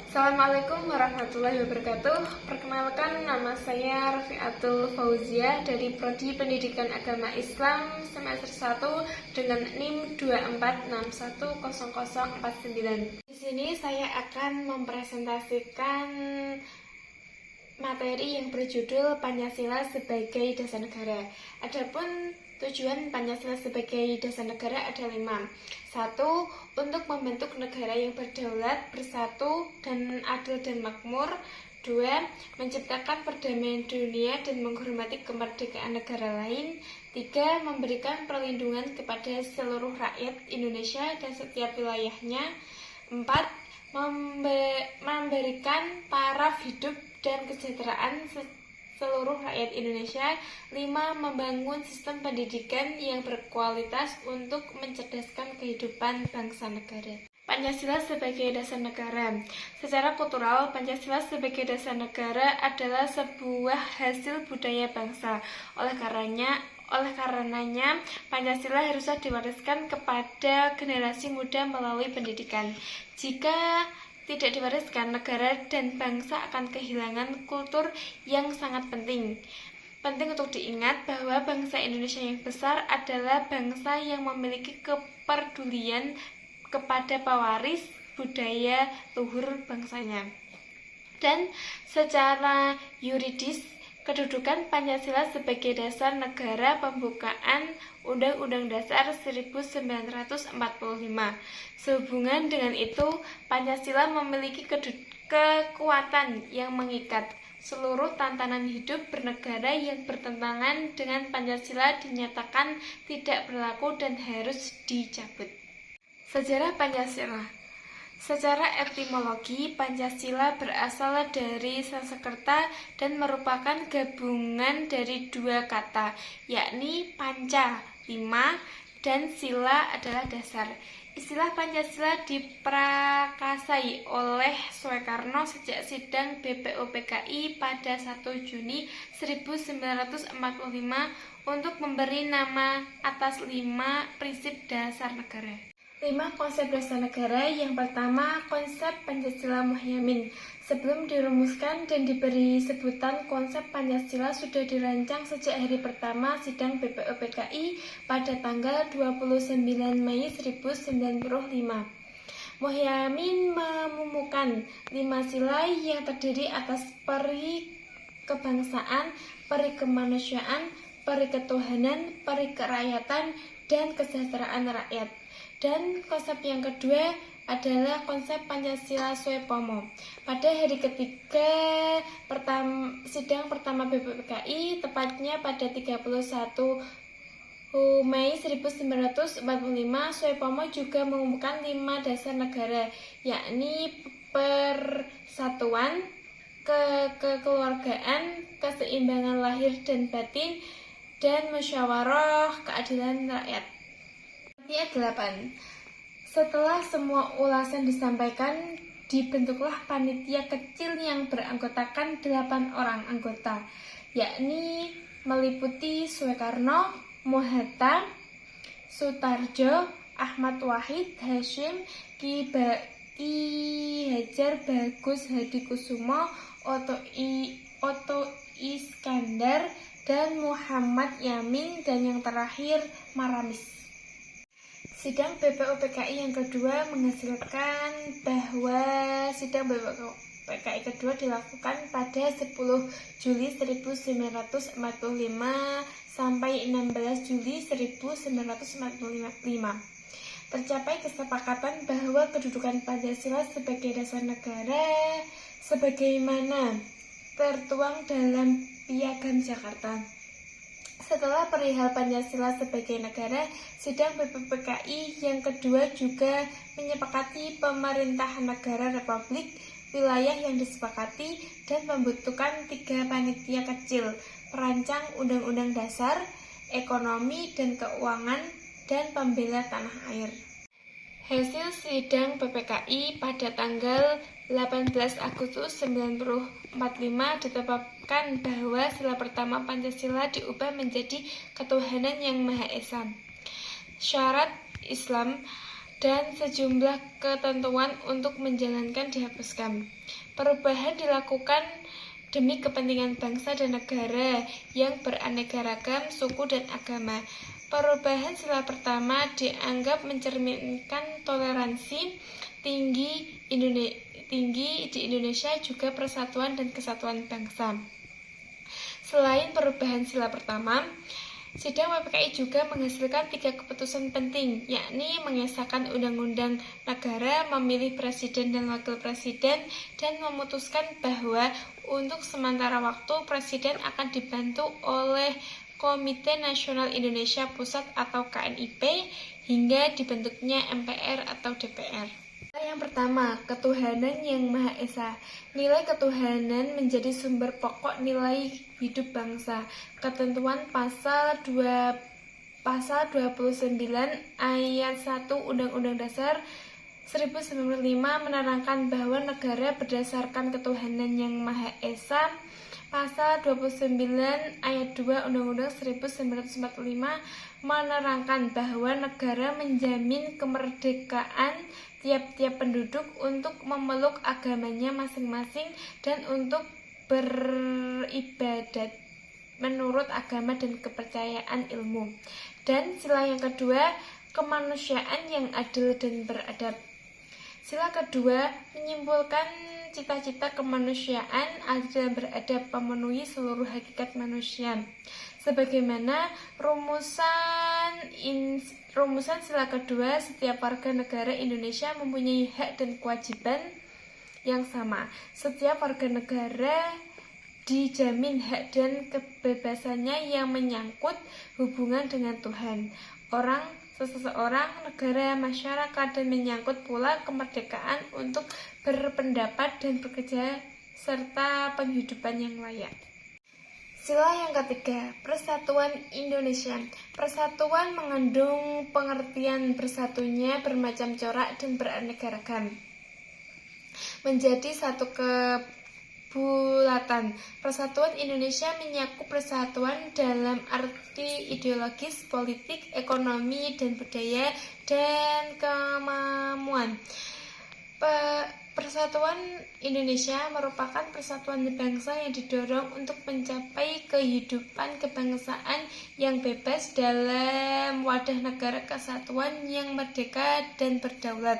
Assalamualaikum warahmatullahi wabarakatuh. Perkenalkan, nama saya Rafiatul Fauzia dari Prodi Pendidikan Agama Islam semester 1 dengan NIM 24610049. Di sini saya akan mempresentasikan materi yang berjudul Pancasila sebagai Dasar Negara. Adapun tujuan Pancasila sebagai dasar negara ada 5. 1. Untuk membentuk negara yang berdaulat, bersatu, dan adil dan makmur. 2. Menciptakan perdamaian dunia dan menghormati kemerdekaan negara lain. 3. Memberikan perlindungan kepada seluruh rakyat Indonesia dan setiap wilayahnya. 4. Memberikan taraf hidup dan kesejahteraan seluruh rakyat Indonesia. 5. Membangun sistem pendidikan yang berkualitas untuk mencerdaskan kehidupan bangsa negara. Pancasila sebagai dasar negara. Secara kultural, Pancasila sebagai dasar negara adalah sebuah hasil budaya bangsa. Oleh karenanya, Pancasila haruslah diwariskan kepada generasi muda melalui pendidikan. Jika tidak diwariskan, negara dan bangsa akan kehilangan kultur yang sangat penting. Penting untuk diingat bahwa bangsa Indonesia yang besar adalah bangsa yang memiliki kepedulian kepada pewaris budaya luhur bangsanya. Dan secara yuridis, kedudukan Pancasila sebagai dasar negara pembukaan Undang-Undang Dasar 1945. Sehubungan dengan itu, Pancasila memiliki kekuatan yang mengikat. Seluruh tantangan hidup bernegara yang bertentangan dengan Pancasila dinyatakan tidak berlaku dan harus dicabut. Sejarah Pancasila. Secara etimologi, Pancasila berasal dari Sanskerta dan merupakan gabungan dari dua kata, yakni panca, 5, dan sila adalah dasar. Istilah Pancasila diprakasai oleh Soekarno sejak sidang BPUPKI pada 1 Juni 1945 untuk memberi nama atas 5 prinsip dasar negara. 5 konsep dasar negara. Yang pertama, konsep Pancasila Muhyamin. Sebelum dirumuskan dan diberi sebutan, konsep Pancasila sudah dirancang sejak hari pertama sidang BPUPKI pada tanggal 29 Mei 1995. Muhyamin memumukan 5 sila yang terdiri atas peri kebangsaan, peri kemanusiaan, peri ketuhanan, peri kerakyatan, dan kesejahteraan rakyat. Dan konsep yang kedua adalah konsep Pancasila Suepomo. Pada hari ketiga sidang pertama BPUPKI, tepatnya pada 31 Mei 1945, Suepomo juga mengumumkan 5 dasar negara, yakni persatuan, kekeluargaan, keseimbangan lahir dan batin, dan musyawarah keadilan rakyat. 8. Setelah semua ulasan disampaikan, dibentuklah panitia kecil yang beranggotakan 8 orang anggota, yakni meliputi Soekarno, Mohatta, Sutarjo, Ahmad Wahid, Hasyim, Ki Hajar Bagus Hadikusumo, Otto Iskandar, dan Muhammad Yamin, dan yang terakhir Maramis. Sidang BPUPKI yang kedua menghasilkan bahwa sidang BPUPKI kedua dilakukan pada 10 Juli 1945 sampai 16 Juli 1945. Tercapai kesepakatan bahwa kedudukan Pancasila sebagai dasar negara sebagaimana tertuang dalam Piagam Jakarta. Setelah perihal Pancasila sebagai negara, sidang BPUPKI yang kedua juga menyepakati pemerintahan negara republik, wilayah yang disepakati, dan membentukkan 3 panitia kecil, perancang undang-undang dasar, ekonomi dan keuangan, dan pembela tanah air. Hasil sidang BPKI pada tanggal 18 Agustus 1945 ditetapkan bahwa sila pertama Pancasila diubah menjadi ketuhanan yang Maha Esa. Syarat Islam dan sejumlah ketentuan untuk menjalankan dihapuskan. Perubahan dilakukan demi kepentingan bangsa dan negara yang beraneka ragam suku dan agama. Perubahan sila pertama dianggap mencerminkan toleransi tinggi di Indonesia, juga persatuan dan kesatuan bangsa. Selain perubahan sila pertama, sidang PPKI juga menghasilkan 3 keputusan penting, yakni mengesahkan Undang-Undang Negara, memilih Presiden dan Wakil Presiden, dan memutuskan bahwa untuk sementara waktu Presiden akan dibantu oleh Komite Nasional Indonesia Pusat atau KNIP hingga dibentuknya MPR atau DPR. Yang pertama, ketuhanan yang Maha Esa. Nilai ketuhanan menjadi sumber pokok nilai hidup bangsa. Ketentuan pasal 29 ayat 1 Undang-Undang Dasar 1945 menerangkan bahwa negara berdasarkan ketuhanan yang Maha Esa. Pasal 29 ayat 2 Undang-Undang 1945 menerangkan bahwa negara menjamin kemerdekaan tiap-tiap penduduk untuk memeluk agamanya masing-masing dan untuk beribadat menurut agama dan kepercayaan ilmu. Dan sila yang kedua, kemanusiaan yang adil dan beradab. Sila kedua menyimpulkan cita-cita kemanusiaan adil dan beradab, memenuhi seluruh hakikat manusia. Sebagaimana rumusan sila kedua, setiap warga negara Indonesia mempunyai hak dan kewajiban yang sama. Setiap warga negara dijamin hak dan kebebasannya yang menyangkut hubungan dengan Tuhan, seseorang, negara, masyarakat, dan menyangkut pula kemerdekaan untuk berpendapat dan bekerja serta penghidupan yang layak. Sila yang ketiga, Persatuan Indonesia. Persatuan mengandung pengertian bersatunya bermacam corak dan beraneka ragam menjadi satu kebulatan. Persatuan Indonesia menyakup persatuan dalam arti ideologis, politik, ekonomi, dan budaya, dan kemampuan. Persatuan Indonesia merupakan persatuan bangsa yang didorong untuk mencapai kehidupan kebangsaan yang bebas dalam wadah negara kesatuan yang merdeka dan berdaulat.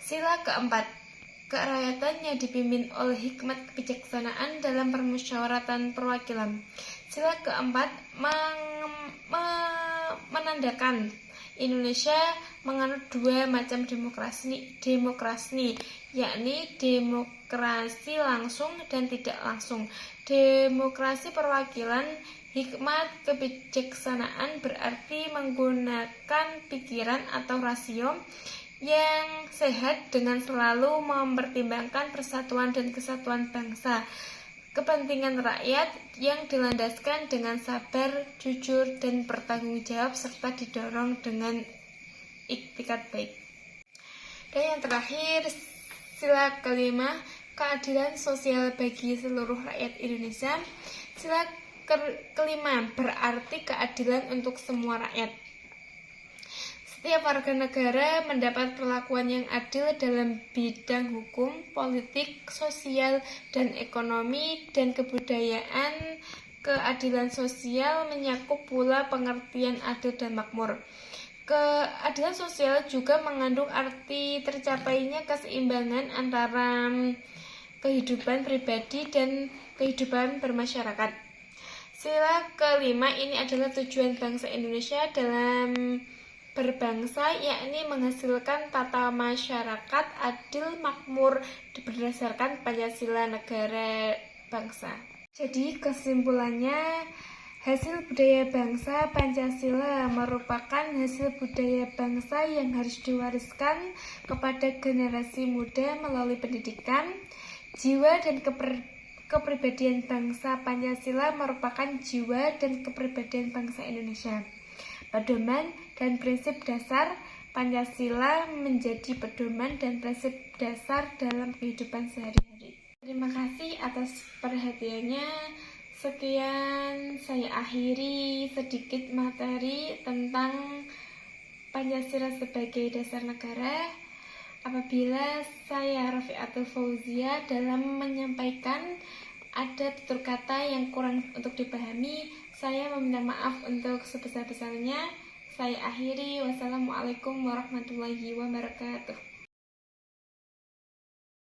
Sila keempat, kerakyatan yang dipimpin oleh hikmat kebijaksanaan dalam permusyawaratan perwakilan. Sila keempat menandakan Indonesia menganut 2 macam demokrasi, yakni demokrasi langsung dan tidak langsung. Demokrasi perwakilan hikmat kebijaksanaan berarti menggunakan pikiran atau rasio yang sehat dengan selalu mempertimbangkan persatuan dan kesatuan bangsa, kepentingan rakyat yang dilandaskan dengan sabar, jujur, dan bertanggung jawab serta didorong dengan iktikat baik. Dan yang terakhir, sila kelima, keadilan sosial bagi seluruh rakyat Indonesia. Sila kelima berarti keadilan untuk semua rakyat. Setiap warga negara mendapat perlakuan yang adil dalam bidang hukum, politik, sosial, dan ekonomi, dan kebudayaan. Keadilan sosial menyakup pula pengertian adil dan makmur. Keadilan sosial juga mengandung arti tercapainya keseimbangan antara kehidupan pribadi dan kehidupan bermasyarakat. Sila kelima ini adalah tujuan bangsa Indonesia dalam berbangsa, yakni menghasilkan tata masyarakat adil makmur berdasarkan Pancasila negara bangsa. Jadi kesimpulannya, hasil budaya bangsa Pancasila merupakan hasil budaya bangsa yang harus diwariskan kepada generasi muda melalui pendidikan. Jiwa dan kepribadian bangsa Pancasila merupakan jiwa dan kepribadian bangsa Indonesia. Pedoman dan prinsip dasar Pancasila menjadi pedoman dan prinsip dasar dalam kehidupan sehari-hari. Terima kasih atas perhatiannya. Sekian saya akhiri sedikit materi tentang Pancasila sebagai dasar negara. Apabila saya Rafiatul Fauzia dalam menyampaikan ada tutur kata yang kurang untuk dipahami, saya meminta maaf untuk sebesar-besarnya. Saya akhiri. Wassalamualaikum warahmatullahi wabarakatuh.